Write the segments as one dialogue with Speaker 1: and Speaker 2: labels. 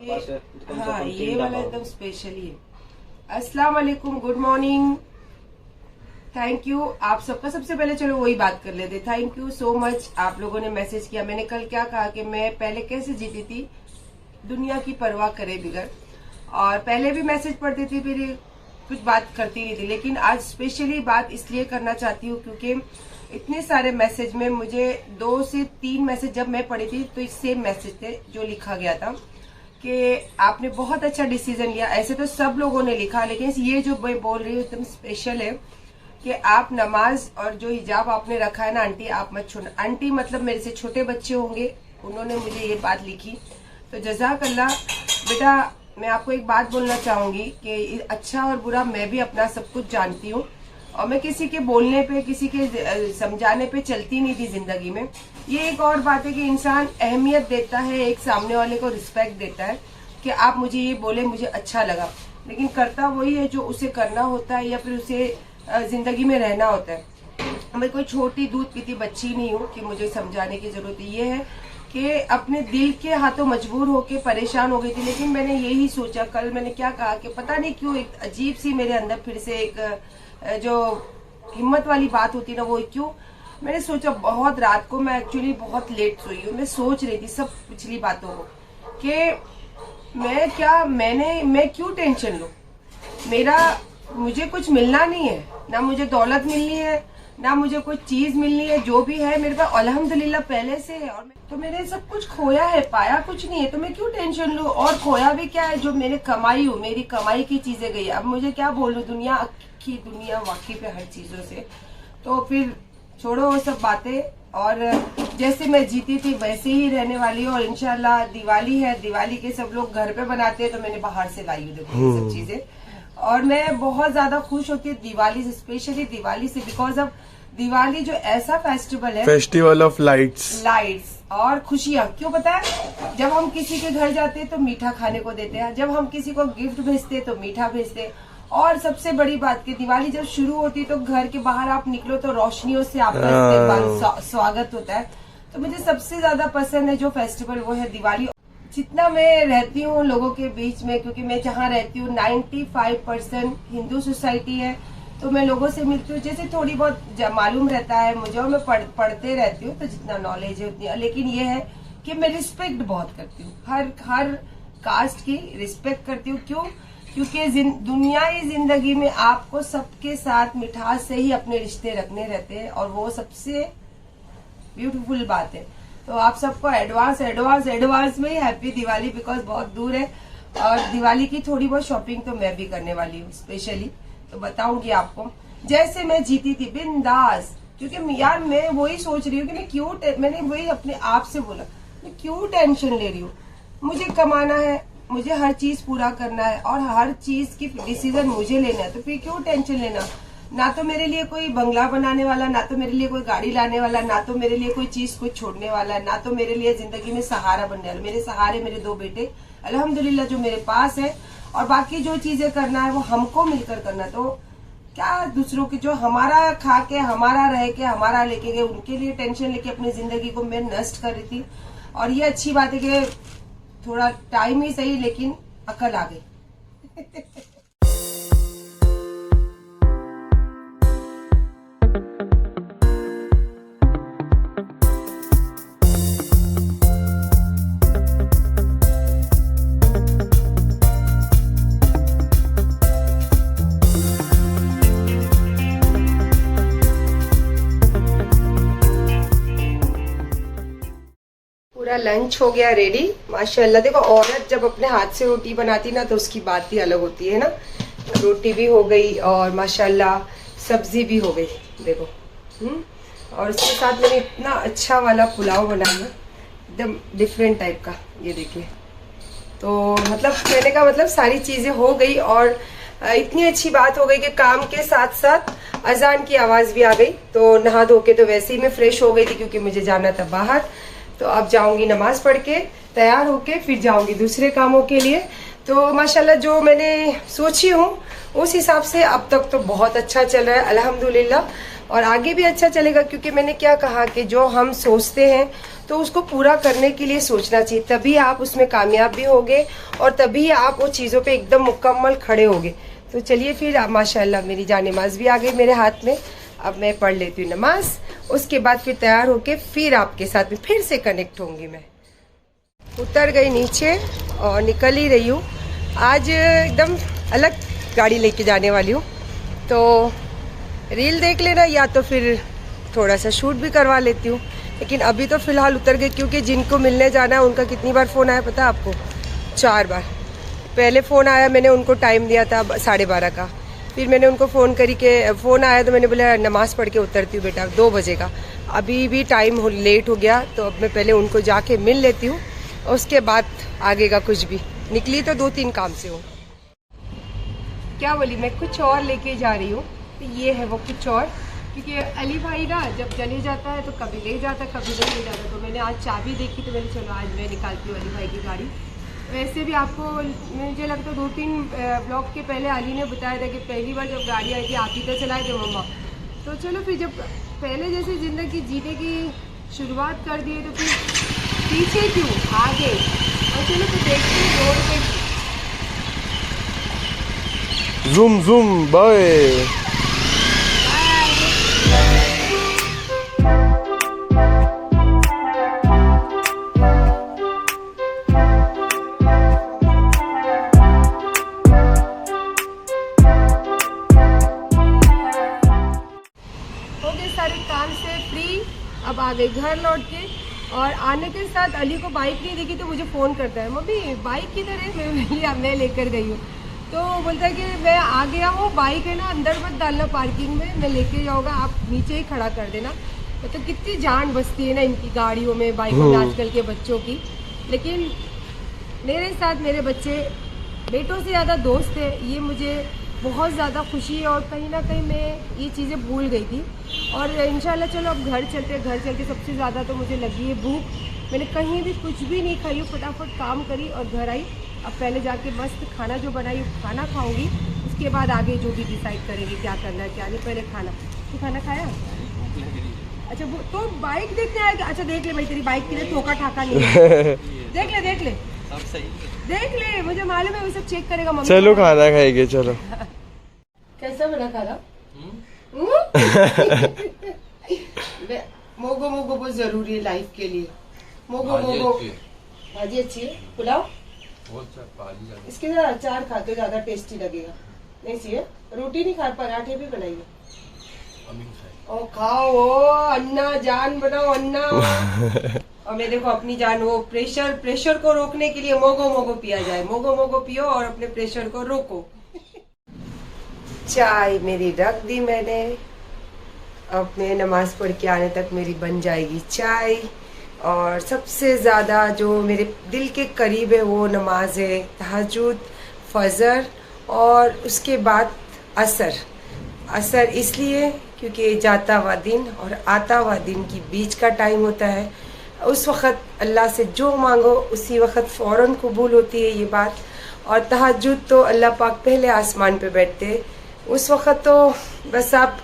Speaker 1: हाँ, ये वाला एकदम स्पेशल ही है। अस्सलाम वालेकुम, गुड मॉर्निंग, थैंक यू आप सबका। सबसे पहले चलो वही बात कर लेते। थैंक यू सो मच, आप लोगों ने मैसेज किया। मैंने कल क्या कहा कि मैं पहले कैसे जीती थी, दुनिया की परवाह करे बिगर, और पहले भी मैसेज पढ़ती थी, फिर कुछ बात करती नहीं थी। लेकिन आज स्पेशली बात इसलिए करना चाहती हूँ क्योंकि इतने सारे मैसेज में मुझे 2 से 3 मैसेज जब मैं पढ़ी थी तो सेम मैसेज थे जो लिखा गया था कि आपने बहुत अच्छा डिसीजन लिया। ऐसे तो सब लोगों ने लिखा, लेकिन ये जो मैं बोल रही हूँ एकदम स्पेशल है कि आप नमाज और जो हिजाब आपने रखा है ना आंटी, आप मत छोड़ना। आंटी मतलब मेरे से छोटे बच्चे होंगे, उन्होंने मुझे ये बात लिखी, तो जज़ाकल्लाह। बेटा मैं आपको एक बात बोलना चाहूंगी कि अच्छा और बुरा मैं भी अपना सब कुछ जानती हूँ, और मैं किसी के बोलने पे, किसी के समझाने पे चलती नहीं थी जिंदगी में। ये एक और बात है कि इंसान अहमियत देता है, एक सामने वाले को रिस्पेक्ट देता है कि आप मुझे ये बोले, मुझे अच्छा लगा, लेकिन करता वही है जो उसे करना होता है या फिर उसे जिंदगी में रहना होता है। मैं कोई छोटी दूध पीती बच्ची नहीं हूँ कि मुझे समझाने की जरूरत। ये है कि अपने दिल के हाथों मजबूर होके परेशान हो गई थी, लेकिन मैंने यही सोचा, कल मैंने क्या कहा कि पता नहीं क्यों एक अजीब सी मेरे अंदर फिर से एक जो हिम्मत वाली बात होती है ना, वो क्यों मैंने सोचा। बहुत रात को मैं एक्चुअली बहुत लेट सोई हूँ, मैं सोच रही थी सब पिछली बातों को कि मैं क्यों टेंशन लूं। मुझे कुछ मिलना नहीं है, ना मुझे दौलत मिलनी है, ना मुझे कोई चीज मिलनी है। जो भी है मेरे पास अल्हम्दुलिल्लाह पहले से है, और तो मैंने सब कुछ खोया है, पाया कुछ नहीं है, तो मैं क्यों टेंशन लूं। और खोया भी क्या है, जो मैंने कमाई हूँ, मेरी कमाई की चीजें गई। अब मुझे क्या बोलूं, दुनिया वाकिफ है हर चीजों से, तो फिर छोड़ो वो सब बातें। और जैसे मैं जीती थी वैसे ही रहने वाली हूँ, और इंशाल्लाह दिवाली है, दिवाली के सब लोग घर पे बनाते हैं, तो मैंने बाहर से लाई हूँ देखो ये सब चीजें, और मैं बहुत ज्यादा खुश होती हूँ दिवाली से, स्पेशली दिवाली से, बिकॉज ऑफ दिवाली जो ऐसा फेस्टिवल है,
Speaker 2: फेस्टिवल ऑफ लाइट्स
Speaker 1: और खुशियाँ। क्यों पता है, जब हम किसी के घर जाते हैं तो मीठा खाने को देते हैं, जब हम किसी को गिफ्ट भेजते हैं तो मीठा भेजते हैं, और सबसे बड़ी बात कि दिवाली जब शुरू होती है तो घर के बाहर आप निकलो तो रोशनियों से आपका इस्तेमाल स्वागत होता है। तो मुझे सबसे ज्यादा पसंद है जो फेस्टिवल, वो है दिवाली। जितना मैं रहती हूँ लोगों के बीच में, क्योंकि मैं जहाँ रहती हूँ 95% हिंदू सोसाइटी है, तो मैं लोगों से मिलती हूँ, जैसे थोड़ी बहुत मालूम रहता है मुझे, और मैं पढ़ते रहती हूँ, तो जितना नॉलेज है उतनी। लेकिन ये है कि मैं रिस्पेक्ट बहुत करती हूँ, हर कास्ट की रिस्पेक्ट करती हूँ। क्यों? क्योंकि दुनियाई जिंदगी में आपको सबके साथ मिठास से ही अपने रिश्ते रखने रहते हैं, और वो सबसे ब्यूटीफुल बात है। तो आप सबको एडवांस में ही हैप्पी दिवाली, बिकॉज बहुत दूर है, और दिवाली की थोड़ी बहुत शॉपिंग तो मैं भी करने वाली हूँ स्पेशली, तो बताऊंगी आपको। जैसे मैं जीती थी बिंदास, क्योंकि यार मैं वही सोच रही हूँ कि मैंने वही अपने आप से बोला, मैं क्यों टेंशन ले रही हूँ। मुझे कमाना है, मुझे हर चीज पूरा करना है, और हर चीज की डिसीजन मुझे लेना है, तो फिर क्यों टेंशन लेना। ना तो मेरे लिए कोई बंगला बनाने वाला, ना तो मेरे लिए कोई गाड़ी लाने वाला, ना तो मेरे लिए कोई चीज कुछ छोड़ने वाला, ना तो मेरे लिए जिंदगी में सहारा बनने वाला। मेरे सहारे मेरे 2 बेटे अल्हम्दुलिल्लाह जो मेरे पास है, और बाकी जो चीजें करना है वो हमको मिलकर करना। तो क्या दूसरों की जो हमारा खा के, हमारा रह के, हमारा लेके गए, उनके लिए टेंशन लेके अपनी जिंदगी को मैं नष्ट कर रही थी। और ये अच्छी बात है कि थोड़ा टाइम ही सही, लेकिन अकल आ गई। पूरा लंच हो गया रेडी माशाल्लाह। देखो औरत जब अपने हाथ से रोटी बनाती ना तो उसकी बात ही अलग होती है ना। रोटी भी हो गई और माशाल्लाह सब्जी भी हो गई देखो। और उसके साथ मैंने इतना अच्छा वाला पुलाव बनाया, एकदम डिफरेंट टाइप का, ये देखिए। तो मतलब कहने का मतलब सारी चीजें हो गई, और इतनी अच्छी बात हो गई कि काम के साथ साथ अजान की आवाज भी आ गई। तो नहा धो के तो वैसे ही मैं फ्रेश हो गई थी क्योंकि मुझे जाना था बाहर। तो अब जाऊंगी नमाज पढ़ के, तैयार होके फिर जाऊंगी दूसरे कामों के लिए। तो माशाल्लाह जो मैंने सोची हूँ उस हिसाब से अब तक तो बहुत अच्छा चल रहा है अल्हम्दुलिल्लाह, और आगे भी अच्छा चलेगा। क्योंकि मैंने क्या कहा कि जो हम सोचते हैं तो उसको पूरा करने के लिए सोचना चाहिए, तभी आप उसमें कामयाब भी होगे और तभी आप वो चीज़ों पे एकदम मुकम्मल खड़े होगे। तो चलिए फिर माशाल्लाह मेरी जान नमाज भी आ गई मेरे हाथ में। अब मैं पढ़ लेती हूँ नमाज, उसके बाद फिर तैयार होके फिर आपके साथ में फिर से कनेक्ट होंगी। मैं उतर गई नीचे और निकल ही रही हूँ। आज एकदम अलग गाड़ी लेके जाने वाली हूँ, तो रील देख लेना या तो फिर थोड़ा सा शूट भी करवा लेती हूँ। लेकिन अभी तो फ़िलहाल उतर गई, क्योंकि जिनको मिलने जाना है उनका कितनी बार फ़ोन आया पता है आपको? 4 बार। पहले फ़ोन आया, मैंने उनको टाइम दिया था 12:30 का, फिर मैंने उनको फ़ोन करी के फ़ोन आया तो मैंने बोला नमाज़ पढ़ के उतरती हूँ बेटा 2 बजे का, अभी भी टाइम लेट हो गया, तो अब मैं पहले उनको जाके मिल लेती हूँ, उसके बाद आगे का कुछ भी। निकली तो 2-3 काम से हूँ। क्या बोली, मैं कुछ और लेके जा रही हूँ, तो ये है वो कुछ और, क्योंकि अली भाई ना जब चले जाता है तो कभी ले जाता कभी नहीं ले जाता। तो मैंने आज चाबी देखी तो मैंने चलो आज मैं निकालती हूँ अली भाई की गाड़ी। वैसे भी आपको मुझे लगता है 2-3 ब्लॉग के पहले अली ने बताया था कि पहली बार जब गाड़ी आई थी आप ही तो चलाए थे मम्मा। तो चलो फिर जब पहले जैसे ज़िंदगी जीने की शुरुआत कर दी है तो फिर पीछे क्यों, आगे। और चलो फिर देखते हैं रोड पे।
Speaker 2: Zoom zoom boy.
Speaker 1: सारे काम से फ्री, अब आ गई घर लौट के। और आने के साथ अली को बाइक नहीं दिखी तो मुझे फ़ोन करता है, मम्मी बाइक किधर है? मैं लेकर गई हूँ। तो बोलता है कि मैं आ गया हूँ, बाइक है ना अंदर मत डालना पार्किंग में, मैं लेके जाऊँगा, आप नीचे ही खड़ा कर देना। तो कितनी जान बसती है ना इनकी गाड़ियों में, बाइकों में आजकल के बच्चों की। लेकिन मेरे साथ मेरे बच्चे बेटों से ज़्यादा दोस्त है, ये मुझे बहुत ज़्यादा खुशी है। और कहीं ना कहीं मैं ये चीज़ें भूल गई थी। और इंशाल्लाह चलो अब घर चलते सबसे ज़्यादा तो मुझे लगी है भूख। मैंने कहीं भी कुछ भी नहीं खाई हूँ, फटाफट काम करी और घर आई। अब पहले जाके मस्त खाना जो बनाई खाना खाऊंगी, उसके बाद आगे जो भी डिसाइड करेंगे क्या करना है क्या नहीं। पहले खाना, तो खाना खाया? अच्छा वो तो बाइक देखने आएगा। अच्छा देख ले भाई, तेरी बाइक के लिए ठोका ठाका नहीं है। देख ले देख ले, मुझे मालूम है वो सब चेक करेगा मम्मी।
Speaker 2: चलो खाना खाएंगे, चलो।
Speaker 1: कैसा बना खाना? मोगो बहुत जरूरी है लाइफ के लिए। मोगो भाजी अच्छी है, पुलाव इसके साथ अचार खा तो ज्यादा टेस्टी लगेगा। नहीं चाहिए रोटी नहीं खा, पराठे भी बनाइए। ओ खाओ, अन्ना जान बनाओ अन्ना। और मैं देखो अपनी जान, वो प्रेशर को रोकने के लिए मोगो पिया जाए। मोगो पियो और अपने प्रेशर को रोको। चाय मेरी रख दी मैंने, अब मैं नमाज पढ़ के आने तक मेरी बन जाएगी चाय। और सबसे ज़्यादा जो मेरे दिल के करीब है वो नमाज है, तहज्जुद, फजर और उसके बाद असर इसलिए क्योंकि जाता हुआ दिन और आता हुआ दिन की बीच का टाइम होता है। उस वक़्त अल्लाह से जो मांगो उसी वक़्त फ़ौरन कबूल होती है ये बात। और तहज्जुद तो अल्लाह पाक पहले आसमान पे बैठते, उस वक़्त तो बस आप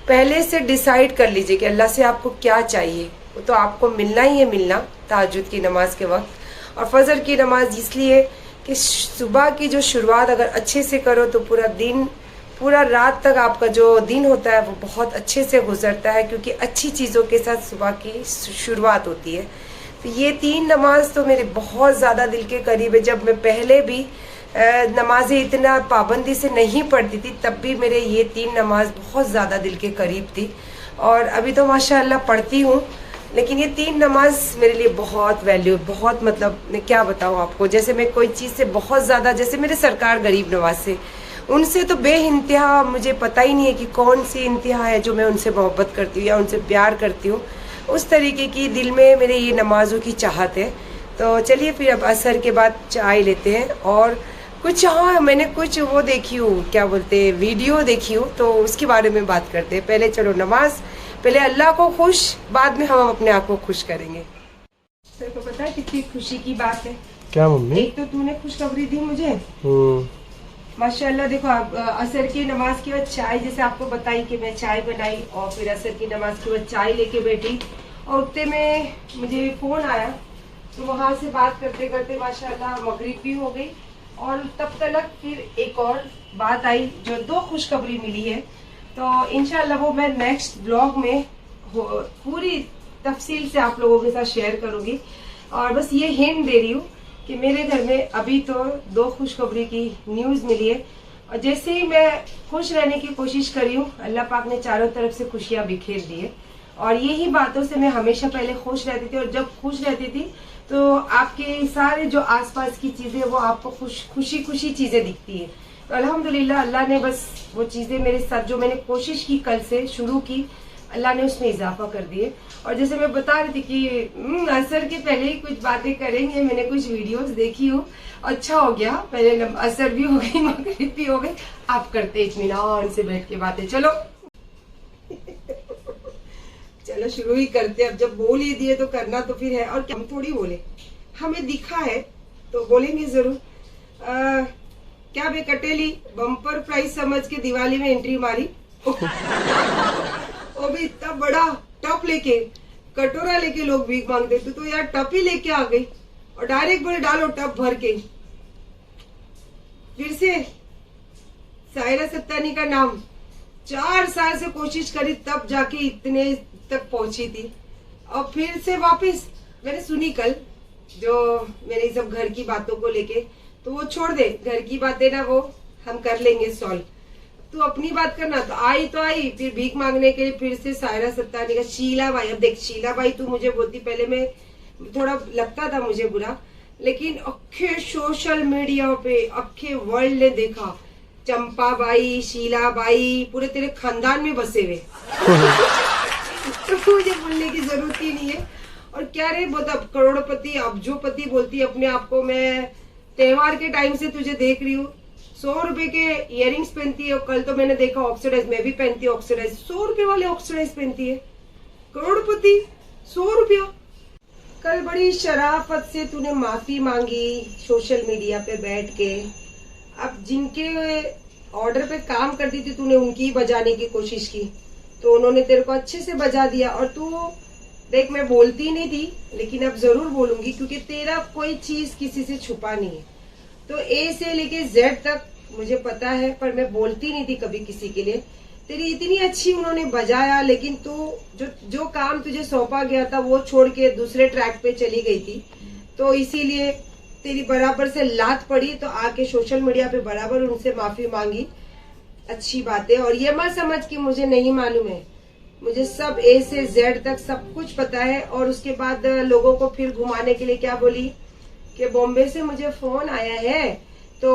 Speaker 1: पहले से डिसाइड कर लीजिए कि अल्लाह से आपको क्या चाहिए, वो तो आपको मिलना ही है मिलना तहज्जुद की नमाज के वक्त। और फजर की नमाज इसलिए कि सुबह की जो शुरुआत अगर अच्छे से करो तो पूरा रात तक आपका जो दिन होता है वो बहुत अच्छे से गुजरता है, क्योंकि अच्छी चीज़ों के साथ सुबह की शुरुआत होती है। तो ये 3 नमाज तो मेरे बहुत ज़्यादा दिल के करीब है। जब मैं पहले भी नमाजें इतना पाबंदी से नहीं पढ़ती थी तब भी मेरे ये 3 नमाज बहुत ज़्यादा दिल के करीब थी। और अभी तो माशाअल्लाह पढ़ती हूँ, लेकिन ये 3 नमाज मेरे लिए बहुत वैल्यू, बहुत मतलब मैं क्या बताऊँ आपको। जैसे मैं कोई चीज़ से बहुत ज़्यादा, जैसे मेरे सरकार गरीब नवाज से, उनसे तो बेइंतहा मुझे पता ही नहीं है कि कौन सी इंतहा है जो मैं उनसे मोहब्बत करती हूँ या उनसे प्यार करती हूँ। उस तरीके की दिल में मेरे ये नमाज़ों की चाहत है। तो चलिए फिर अब असर के बाद चाय लेते हैं। और कुछ मैंने कुछ वो देखी हूँ, क्या बोलते हैं, वीडियो देखी हूँ, तो उसके बारे में बात करते हैं। पहले चलो नमाज, पहले अल्लाह को खुश, बाद में हम अपने आप को खुश करेंगे। तेरे को पता है कितनी खुशी की बात है?
Speaker 2: क्या मम्मी?
Speaker 1: एक तो तूने खुशखबरी दी मुझे माशाल्लाह। देखो आप असर की नमाज के बाद चाय, जैसे आपको बताई कि मैं चाय बनाई और फिर असर की नमाज के बाद चाय लेके बैठी। और उतने में मुझे फ़ोन आया, तो वहाँ से बात करते करते माशाल्लाह मगरिब भी हो गई। और तब तक फिर एक और बात आई जो 2 खुशखबरी मिली है, तो इंशाल्लाह वो मैं नेक्स्ट ब्लॉग में पूरी तफसील से आप लोगों के साथ शेयर करूंगी। और बस ये हिंट दे रही हूँ कि मेरे घर में अभी तो 2 खुशखबरी की न्यूज़ मिली है, और जैसे ही मैं खुश रहने की कोशिश करी हूँ, अल्लाह पाक ने चारों तरफ से खुशियाँ बिखेर दी है। और यही बातों से मैं हमेशा पहले खुश रहती थी, और जब खुश रहती थी तो आपके सारे जो आसपास की चीजें वो आपको खुशी खुशी चीजें दिखती है। तो अल्हम्दुलिल्लाह अल्लाह ने बस वो चीजें मेरे साथ जो मैंने कोशिश की कल से शुरू की, अल्लाह ने उसमें इजाफा कर दिए। और जैसे मैं बता रही थी कि असर के पहले ही कुछ बातें करेंगे, मैंने कुछ वीडियोस देखी हूँ, अच्छा हो गया, पहले असर भी हो गई, मगरिब भी हो गई, आप करते इत्मीनान से बैठ के बातें। चलो चलो शुरू ही करते। अब जब बोल ही दिए तो करना तो फिर है, और क्या हम थोड़ी बोले, हमें दिखा है तो बोलेंगे जरूर। क्या बे कटेली, बम्पर प्राइस समझ के दिवाली में एंट्री मारी वो भी इतना बड़ा टप लेके, कटोरा लेके लोग भीख मांगते, तो यार टप ही लेके आ गई और डायरेक्ट बोले डालो टप भर के। फिर से सायरा सत्तानी का नाम 4 साल से कोशिश करी तब जाके इतने तक पहुंची थी, और फिर से वापस मैंने सुनी कल जो मैंने सब घर की बातों को लेके, तो वो छोड़ दे, घर की बातें ना वो हम कर लेंगे सॉल्व, तू अपनी बात करना। तो आई फिर भीख मांगने के लिए फिर से सायरा सत्तानी का शीला बाई। अब देख शीला बाई तू मुझे बोलती, पहले में थोड़ा लगता था मुझे बुरा, लेकिन अखे सोशल मीडिया पे अखे वर्ल्ड ने देखा चंपा बाई, शीला बाई पूरे तेरे खानदान में बसे हुए तो मुझे बोलने की जरूरत ही नहीं है। और क्या रे बहुत अब करोड़पति अब्जोपति बोलती है अपने आप को। मैं त्योहार के टाइम से तुझे देख रही हूँ, 100 रुपए के इयररिंग्स पहनती है, और कल तो मैंने देखा ऑक्सीडाइज, मैं भी पहनती हूँ ऑक्सीडाइज, 100 रुपए वाले ऑक्सीडाइज पहनती है। करोड़पति 100 रुपया। कल बड़ी शराफत से तूने माफी मांगी सोशल मीडिया पे बैठ के। अब जिनके ऑर्डर पे काम करती थी तूने उनकी बजाने की कोशिश की, तो उन्होंने तेरे को अच्छे से बजा दिया। और तू देख, मैं बोलती नहीं थी लेकिन अब जरूर बोलूंगी, क्योंकि तेरा कोई चीज किसी से छुपा नहीं है। तो ए से लेके जेड तक मुझे पता है, पर मैं बोलती नहीं थी कभी किसी के लिए। तेरी इतनी अच्छी उन्होंने बजाया, लेकिन तू जो काम तुझे सौंपा गया था वो छोड़ के दूसरे ट्रैक पे चली गई थी, तो इसीलिए तेरी बराबर से लात पड़ी। तो आके सोशल मीडिया पे बराबर उनसे माफी मांगी, अच्छी बात है। और ये मत समझ कि मुझे नहीं मालूम है, मुझे सब ए से जेड तक सब कुछ पता है। और उसके बाद लोगों को फिर घुमाने के लिए क्या बोली कि बॉम्बे से मुझे फोन आया है तो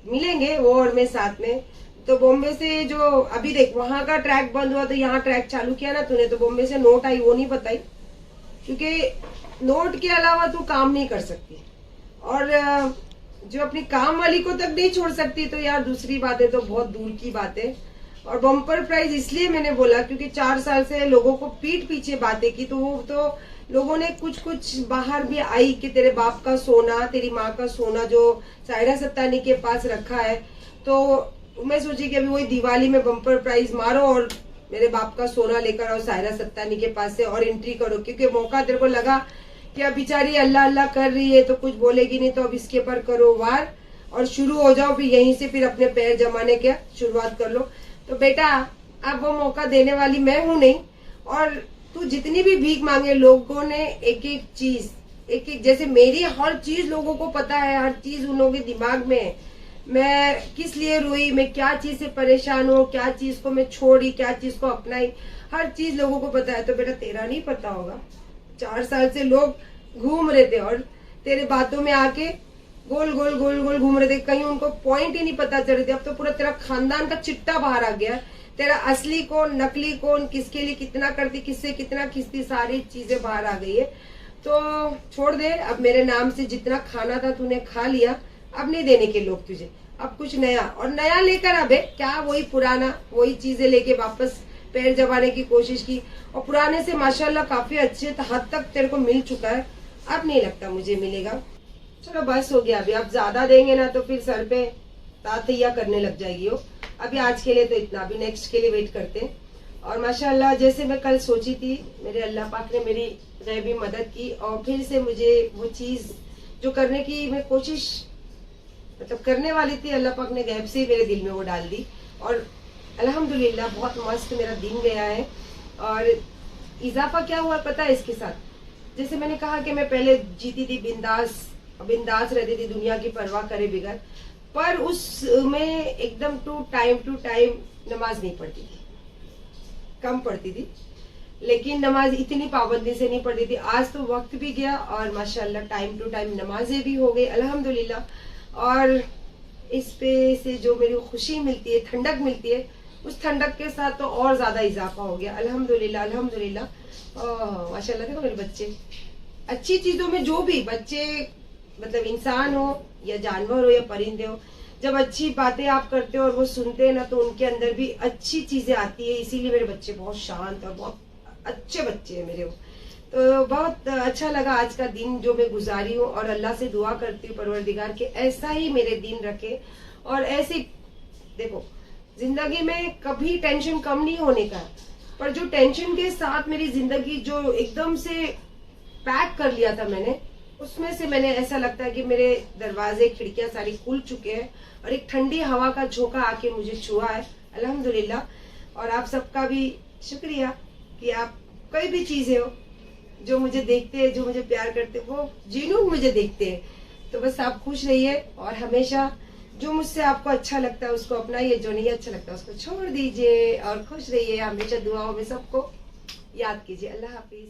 Speaker 1: मिलेंगे वो और मैं साथ में। तो बॉम्बे से जो अभी देख वहां का ट्रैक बंद हुआ तो यहाँ ट्रैक चालू किया ना तूने, तो बॉम्बे से नोट आई वो नहीं बताई, क्योंकि नोट के अलावा तू काम नहीं कर सकती, और जो अपनी काम वाली को तक नहीं छोड़ सकती, तो यार दूसरी बात है तो बहुत दूर की बात है। और बम्पर प्राइज इसलिए मैंने बोला क्योंकि 4 साल से लोगों को पीठ पीछे बातें की, तो वो तो लोगों ने कुछ बाहर भी आई कि तेरे बाप का सोना, तेरी माँ का सोना जो सायरा सत्तानी के पास रखा है, तो मैं सोची कि अभी वही दिवाली में बम्पर प्राइज मारो और मेरे बाप का सोना लेकर आओ सायरा सत्तानी के पास से और एंट्री करो, क्योंकि मौका तेरे को लगा कि अब बेचारी अल्लाह अल्लाह कर रही है तो कुछ बोलेगी नहीं, तो अब इसके पर करो वार और शुरू हो जाओ, फिर यहीं से फिर अपने पैर जमाने की शुरुआत कर लो। तो बेटा अब वो मौका देने वाली मैं हूं नहीं, और तू जितनी भी भीख मांगे, लोगों ने एक एक चीज जैसे मेरी हर चीज लोगों को पता है, हर चीज उन लोगों के दिमाग में है, मैं किस लिए रोई, मैं क्या चीज से परेशान हूँ, क्या चीज को मैं छोड़ी, क्या चीज को अपनाई, हर चीज लोगों को पता है। तो बेटा तेरा नहीं पता होगा, 4 साल से लोग घूम रहे थे और तेरे बातों में आके गोल गोल गोल गोल घूम रहे थे, कहीं उनको पॉइंट ही नहीं पता चल रहे थे। अब तो पूरा तेरा खानदान का चिट्टा बाहर आ गया, तेरा असली कौन नकली कौन, किसके लिए कितना करती, किससे कितना खींचती, सारी चीजें बाहर आ गई है। तो छोड़ दे, अब मेरे नाम से जितना खाना था तूने खा लिया, अब नहीं देने के लोग तुझे, अब कुछ नया, और नया लेकर अब क्या वही पुराना वही चीजें लेके वापस पैर जमाने की कोशिश की, और पुराने से माशाल्लाह काफी अच्छे हद तक तेरे को मिल चुका है, अब नहीं लगता मुझे मिलेगा। चलो बस हो गया, अभी अब ज्यादा देंगे ना तो फिर सर पे तातैया करने लग जाएगी वो। अभी आज के लिए तो इतना, अभी नेक्स्ट के लिए वेट करते हैं। और माशाल्लाह जैसे मैं कल सोची थी, मेरे अल्लाह पाक ने मेरी गैबी मदद की और फिर से मुझे वो चीज जो करने की मैं कोशिश मतलब करने वाली थी, अल्लाह पाक ने गैब से ही मेरे दिल में वो डाल दी और अल्हम्दुलिल्लाह बहुत मस्त मेरा दिन गया है। और इजाफा क्या हुआ पता है इसके साथ, जैसे मैंने कहा कि मैं पहले जीती थी बिंदास रहती थी दुनिया की परवाह करे बिगर, पर उसमें एकदम टू टाइम नमाज नहीं पढ़ती थी, कम पढ़ती थी, लेकिन नमाज इतनी पाबंदी से नहीं पढ़ती थी। आज तो वक्त भी गया और माशाल्लाह टाइम टू टाइम नमाजें भी हो गई अल्हम्दुलिल्लाह। और इस पे से जो मेरी खुशी मिलती है, ठंडक मिलती है, उस ठंडक के साथ तो और ज्यादा इजाफा हो गया अल्हम्दुलिल्लाह अल्हम्दुलिल्लाह। माशाल्लाह देखो मेरे बच्चे, अच्छी चीजों में जो भी बच्चे मतलब इंसान हो या जानवर हो या परिंदे हो, जब अच्छी बातें आप करते हो और वो सुनते हैं ना तो उनके अंदर भी अच्छी चीजें आती है। इसीलिए मेरे बच्चे बहुत शांत और बहुत अच्छे बच्चे हैं मेरे। तो बहुत अच्छा लगा आज का दिन जो मैं गुजारी हूँ और अल्लाह से दुआ करती हूँ परवरदिगार के ऐसा ही मेरे दिन रखे। और ऐसी देखो जिंदगी में कभी टेंशन कम नहीं होने का, पर जो टेंशन के साथ मेरी जिंदगी जो एकदम से पैक कर लिया था मैंने, उसमें से मैंने ऐसा लगता है कि मेरे दरवाजे खिड़कियां सारी खुल चुके हैं और एक ठंडी हवा का झोंका आके मुझे छुआ है अल्हम्दुलिल्लाह। और आप सबका भी शुक्रिया कि आप कोई भी चीजें हो जो मुझे देखते हैं, जो मुझे प्यार करते हैं, वो जीनून मुझे देखते हैं। तो बस आप खुश रहिए और हमेशा जो मुझसे आपको अच्छा लगता है उसको अपनाइए, जो नहीं अच्छा लगता है उसको छोड़ दीजिए और खुश रहिए। हमेशा दुआओं में सबको याद कीजिए। अल्लाह हाफिज।